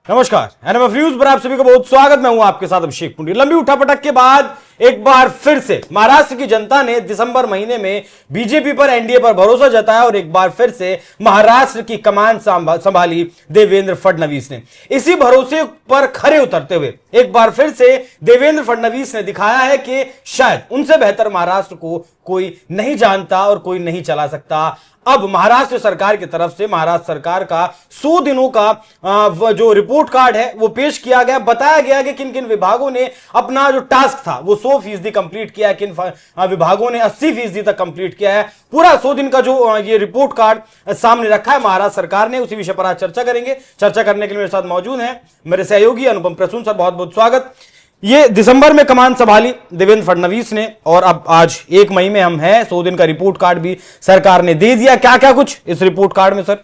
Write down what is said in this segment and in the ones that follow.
नमस्कार, NMF news पर आप सभी का बहुत स्वागत। मैं हूं आपके साथ अभिषेक पुंडी। लंबी उठापटक के बाद एक बार फिर से महाराष्ट्र की जनता ने दिसंबर महीने में बीजेपी पर, एनडीए पर भरोसा जताया और एक बार फिर से महाराष्ट्र की कमान संभाली देवेंद्र फडणवीस ने। इसी भरोसे पर खरे उतरते हुए एक बार फिर से देवेंद्र फडणवीस ने दिखाया है कि शायद उनसे बेहतर महाराष्ट्र को कोई नहीं जानता और कोई नहीं चला सकता। अब महाराष्ट्र सरकार की तरफ से महाराष्ट्र सरकार का 100 दिनों का जो रिपोर्ट कार्ड है वो पेश किया गया। बताया गया कि किन किन विभागों ने अपना जो टास्क था वो 100% कंप्लीट किया है, किन विभागों ने 80% तक कंप्लीट किया है। पूरा 100 दिन का जो ये रिपोर्ट कार्ड सामने रखा है महाराष्ट्र सरकार ने, उसी विषय पर आज चर्चा करेंगे। चर्चा करने के लिए मेरे साथ मौजूद हैं मेरे सहयोगी अनुपम प्रसून सर, बहुत बहुत स्वागत। ये दिसंबर में कमान संभाली देवेंद्र फडणवीस ने और अब आज 1 मई में हम हैं। 100 दिन का रिपोर्ट कार्ड भी सरकार ने दे दिया। क्या क्या कुछ इस रिपोर्ट कार्ड में सर?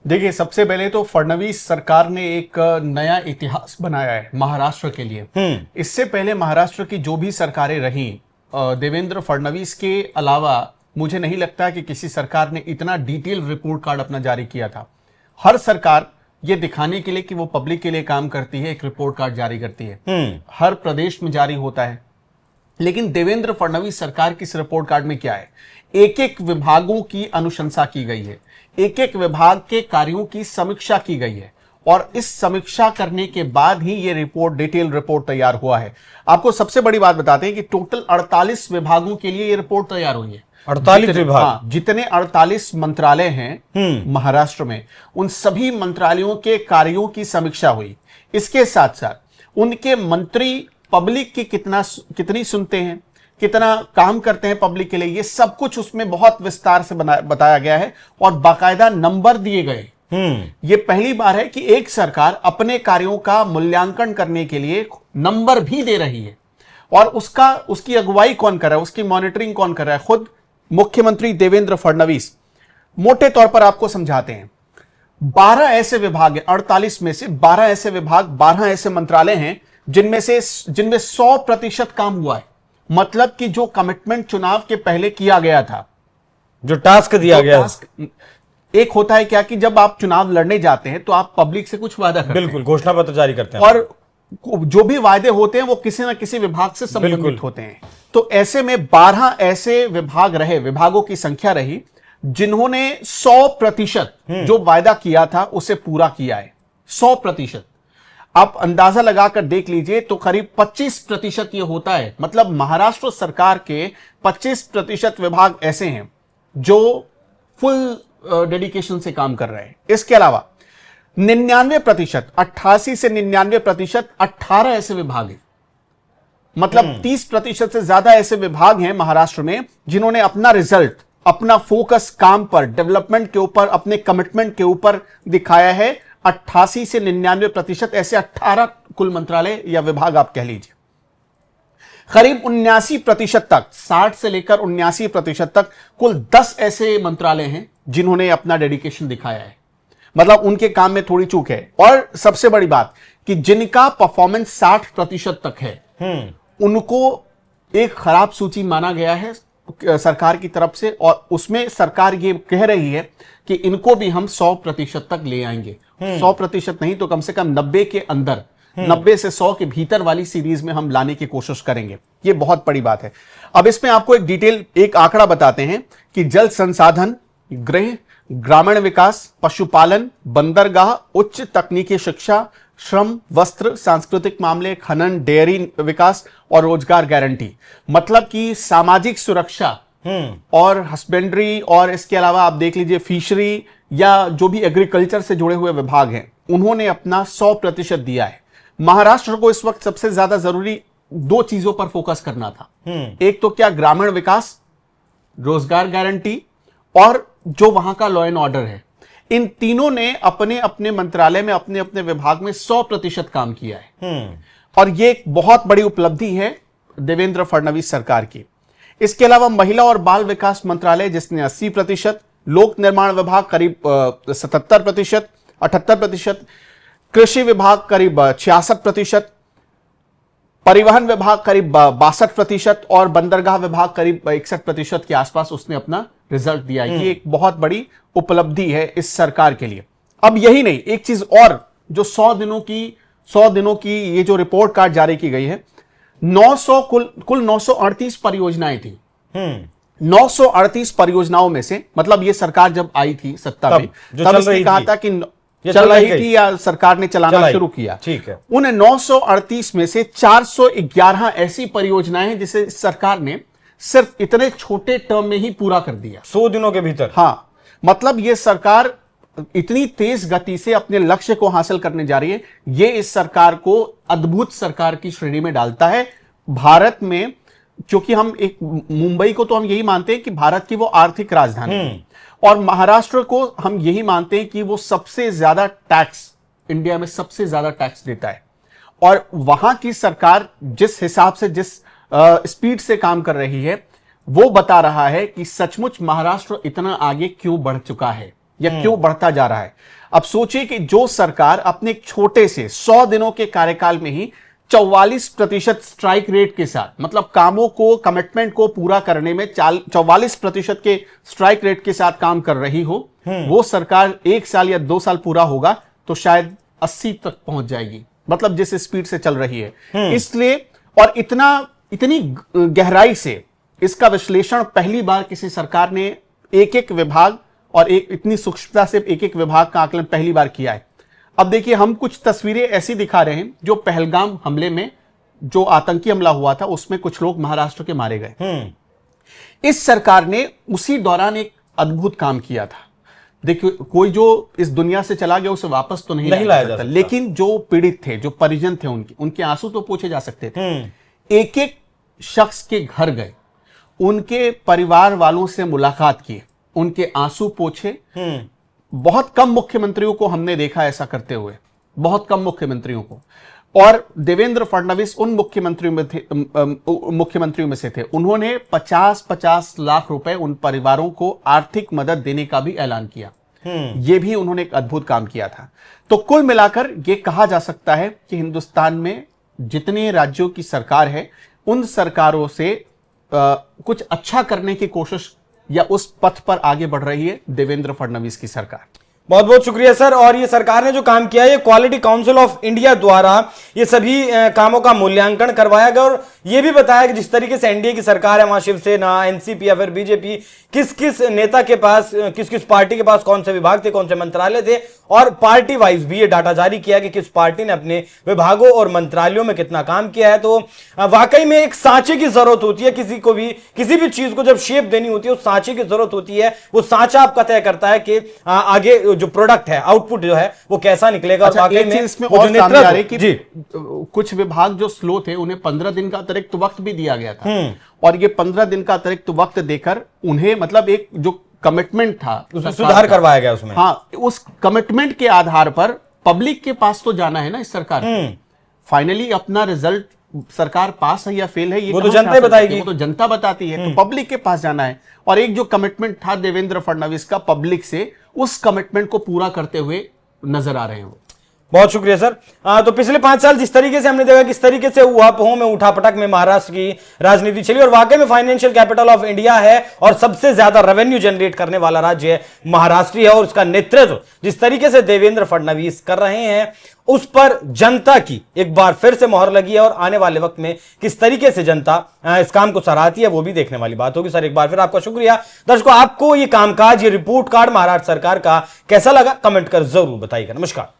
देखिए, सबसे पहले तो फडणवीस सरकार ने एक नया इतिहास बनाया है महाराष्ट्र के लिए। इससे पहले महाराष्ट्र की जो भी सरकारें रही, देवेंद्र फडणवीस के अलावा मुझे नहीं लगता कि किसी सरकार ने इतना डिटेल रिपोर्ट कार्ड अपना जारी किया था। हर सरकार ये दिखाने के लिए कि वो पब्लिक के लिए काम करती है, एक रिपोर्ट कार्ड जारी करती है। हर प्रदेश में जारी होता है, लेकिन देवेंद्र फडणवीस सरकार की इस रिपोर्ट कार्ड में क्या है? एक एक विभागों की अनुशंसा की गई है, एक एक विभाग के कार्यों की समीक्षा की गई है और इस समीक्षा करने के बाद ही ये रिपोर्ट, डिटेल रिपोर्ट तैयार हुआ है। आपको सबसे बड़ी बात बताते हैं कि टोटल 48 विभागों के लिए ये रिपोर्ट तैयार हुई है। 48 विभाग? हाँ, जितने 48 मंत्रालय हैं महाराष्ट्र में, उन सभी मंत्रालयों के कार्यों की समीक्षा हुई। इसके साथ साथ उनके मंत्री पब्लिक की कितनी सुनते हैं, कितना काम करते हैं पब्लिक के लिए, ये सब कुछ उसमें बहुत विस्तार से बताया गया है और बाकायदा नंबर दिए गए। ये पहली बार है कि एक सरकार अपने कार्यों का मूल्यांकन करने के लिए नंबर भी दे रही है और उसकी अगुवाई कौन कर रहा है, उसकी मॉनिटरिंग कौन कर रहा है? खुद मुख्यमंत्री देवेंद्र फडणवीस। मोटे तौर पर आपको समझाते हैं। 12 ऐसे विभाग हैं, 48 में से 12 ऐसे विभाग, 12 ऐसे मंत्रालय हैं जिनमें 100% काम हुआ है। मतलब कि जो कमिटमेंट चुनाव के पहले किया गया था, जो टास्क दिया गया, एक होता है क्या कि जब आप चुनाव लड़ने जाते हैं तो आप पब्लिक से कुछ वादा करते हैं, बिल्कुल घोषणा पत्र जारी करते हैं और जो भी वायदे होते हैं वो किसी ना किसी विभाग से संबंधित होते हैं। तो ऐसे में 12 ऐसे विभाग रहे, विभागों की संख्या रही जिन्होंने 100% जो वायदा किया था उसे पूरा किया है। 100%। आप अंदाजा लगाकर देख लीजिए तो करीब 25% ये होता है। मतलब महाराष्ट्र सरकार के 25% विभाग ऐसे हैं जो फुल डेडिकेशन से काम कर रहे हैं। इसके अलावा 99%, 88 से 99%, 18 ऐसे विभाग हैं। मतलब 30% से ज्यादा ऐसे विभाग हैं महाराष्ट्र में जिन्होंने अपना रिजल्ट, अपना फोकस काम पर, डेवलपमेंट के ऊपर, अपने कमिटमेंट के ऊपर दिखाया है। 88 से 99% ऐसे 18 कुल मंत्रालय या विभाग आप कह लीजिए। करीब 79% तक, 60 से लेकर 79% तक कुल 10 ऐसे मंत्रालय हैं जिन्होंने अपना डेडिकेशन दिखाया है। मतलब उनके काम में थोड़ी चूक है। और सबसे बड़ी बात कि जिनका परफॉर्मेंस 60% तक है, उनको एक खराब सूची माना गया है सरकार की तरफ से और उसमें सरकार ये कह रही है कि इनको भी हम 100% तक ले आएंगे। 100% नहीं तो कम से कम 90 के अंदर, 90 से 100 के भीतर वाली सीरीज में हम लाने की कोशिश करेंगे। ये बहुत बड़ी बात है। अब इसमें आपको एक डिटेल, एक आंकड़ा बताते हैं कि जल संसाधन, गृह, ग्रामीण विकास, पशुपालन, बंदरगाह, उच्च तकनीकी शिक्षा, श्रम, वस्त्र, सांस्कृतिक मामले, खनन, डेयरी विकास और रोजगार गारंटी। मतलब कि सामाजिक सुरक्षा और हस्बेंड्री, और इसके अलावा आप देख लीजिए फिशरी या जो भी एग्रीकल्चर से जुड़े हुए विभाग हैं, उन्होंने अपना 100% दिया है। महाराष्ट्र को इस वक्त सबसे ज्यादा जरूरी 2 चीजों पर फोकस करना था। एक तो क्या, ग्रामीण विकास, रोजगार गारंटी और जो वहां का लॉ एंड ऑर्डर है। इन तीनों ने अपने अपने मंत्रालय में, अपने अपने विभाग में 100% काम किया है और यह एक बहुत बड़ी उपलब्धि है देवेंद्र फडणवीस सरकार की। इसके अलावा महिला और बाल विकास मंत्रालय जिसने 80%, लोक निर्माण विभाग करीब 77%, 78%, कृषि विभाग करीब 66%, परिवहन विभाग करीब 62% और बंदरगाह विभाग करीब 61% के आसपास उसने अपना रिजल्ट दिया है। ये एक बहुत बड़ी उपलब्धि है इस सरकार के लिए। अब यही नहीं, एक चीज और जो 100 दिनों की ये जो रिपोर्ट कार्ड जारी की गई है, 900 कुल 938 परियोजनाएं थी। 938 परियोजनाओं में से, मतलब ये सरकार जब आई थी सत्ता में, तब इसने कहा था कि चल रही थी या सरकार ने चलाना शुरू किया, ठीक है। उन 938 में से 411 ऐसी परियोजनाएं हैं जिसे सरकार ने सिर्फ इतने छोटे टर्म में ही पूरा कर दिया, 100 दिनों के भीतर। हाँ, मतलब ये सरकार इतनी तेज गति से अपने लक्ष्य को हासिल करने जा रही है। ये इस सरकार को अद्भुत सरकार की श्रेणी में डालता है। भारत में, क्योंकि हम एक मुंबई को तो हम यही मानते हैं कि भारत की वो आर्थिक राजधानी है, और महाराष्ट्र को हम यही मानते हैं कि वो सबसे ज्यादा टैक्स, इंडिया में सबसे ज्यादा टैक्स देता है। और वहां की सरकार जिस हिसाब से, जिस स्पीड से काम कर रही है, वो बता रहा है कि सचमुच महाराष्ट्र इतना आगे क्यों बढ़ चुका है या क्यों बढ़ता जा रहा है। अब सोचिए कि जो सरकार अपने एक छोटे से 100 दिनों के कार्यकाल में ही 44% स्ट्राइक रेट के साथ, मतलब कामों को, कमिटमेंट को पूरा करने में 44% के स्ट्राइक रेट के साथ काम कर रही हो, वो सरकार 1 साल या 2 साल पूरा होगा तो शायद 80 तक पहुंच जाएगी, मतलब जिस स्पीड से चल रही है। इसलिए, और इतनी गहराई से इसका विश्लेषण पहली बार किसी सरकार ने एक विभाग और इतनी सूक्ष्मता से एक विभाग का आकलन पहली बार किया है। अब देखिए, हम कुछ तस्वीरें ऐसी दिखा रहे हैं जो पहलगाम हमले में, जो आतंकी हमला हुआ था, उसमें कुछ लोग महाराष्ट्र के मारे गए। इस सरकार ने उसी दौरान एक अद्भुत काम किया था। देखिए, कोई जो इस दुनिया से चला गया उसे वापस तो नहीं लाया जा सकता, लेकिन जो पीड़ित थे, जो परिजन थे, उनके आंसू तो पोंछे जा सकते थे। एक शख्स के घर गए, उनके परिवार वालों से मुलाकात की, उनके आंसू पोंछे। बहुत कम मुख्यमंत्रियों को हमने देखा ऐसा करते हुए, बहुत कम मुख्यमंत्रियों को। और देवेंद्र फडणवीस उन मुख्यमंत्रियों में से थे। उन्होंने 50-50 लाख रुपए उन परिवारों को आर्थिक मदद देने का भी ऐलान किया। यह भी उन्होंने एक अद्भुत काम किया था। तो कुल मिलाकर यह कहा जा सकता है कि हिंदुस्तान में जितने राज्यों की सरकार है, उन सरकारों से कुछ अच्छा करने की कोशिश या उस पथ पर आगे बढ़ रही है देवेंद्र फडणवीस की सरकार। बहुत बहुत शुक्रिया सर। और ये सरकार ने जो काम किया है, ये क्वालिटी काउंसिल ऑफ इंडिया द्वारा ये सभी कामों का मूल्यांकन करवाया गया, और ये भी बताया कि जिस तरीके से एनडीए की सरकार है, वहां शिवसेना, एनसीपी या फिर बीजेपी, किस किस नेता के पास, किस किस पार्टी के पास कौन से विभाग थे, कौन से मंत्रालय थे, और पार्टी वाइज भी ये डाटा जारी किया कि किस पार्टी ने अपने विभागों और मंत्रालयों में कितना काम किया है। तो वाकई में एक सांचे की जरूरत होती है, किसी को भी, किसी भी चीज को जब शेप देनी होती है, उस सांचे की जरूरत होती है। वो सांचा आपका तय करता है कि आगे जो प्रोडक्ट है, आउटपुट जो है, वो कैसा निकलेगा। अच्छा, इसमें और सामने आ रही कि जी, कुछ विभाग जो स्लो थे, उन्हें 15 दिन का अतिरिक्त वक्त भी दिया गया था, और ये 15 दिन का अतिरिक्त वक्त देकर उन्हें, मतलब एक जो कमिटमेंट था, उसमें सुधार करवाया गया उसमें। हाँ, उस कमिटमेंट के आधार पर पब्लिक के पास तो जाना है ना इस सरकार। फाइनली अपना रिजल्ट, सरकार पास है या फेल है, ये वो तो जनता बताएगी, वो तो जनता बताती है। तो पब्लिक के पास जाना है, और एक जो कमिटमेंट था देवेंद्र फडणवीस का पब्लिक से, उस कमिटमेंट को पूरा करते हुए नजर आ रहे हैं वो। बहुत शुक्रिया सर। तो पिछले 5 साल जिस तरीके से हमने देखा किस तरीके से ऊहापोह में, उठापटक में महाराष्ट्र की राजनीति चली, और वाकई में फाइनेंशियल कैपिटल ऑफ इंडिया है और सबसे ज्यादा रेवेन्यू जनरेट करने वाला राज्य महाराष्ट्र है, और उसका नेतृत्व जिस तरीके से देवेंद्र फडणवीस कर रहे हैं, उस पर जनता की एक बार फिर से मोहर लगी है, और आने वाले वक्त में किस तरीके से जनता इस काम को सराहती है, वो भी देखने वाली बात होगी। सर, एक बार फिर आपका शुक्रिया। दर्शकों, आपको ये कामकाज, ये रिपोर्ट कार्ड महाराष्ट्र सरकार का कैसा लगा, कमेंट कर जरूर बताइएगा। नमस्कार।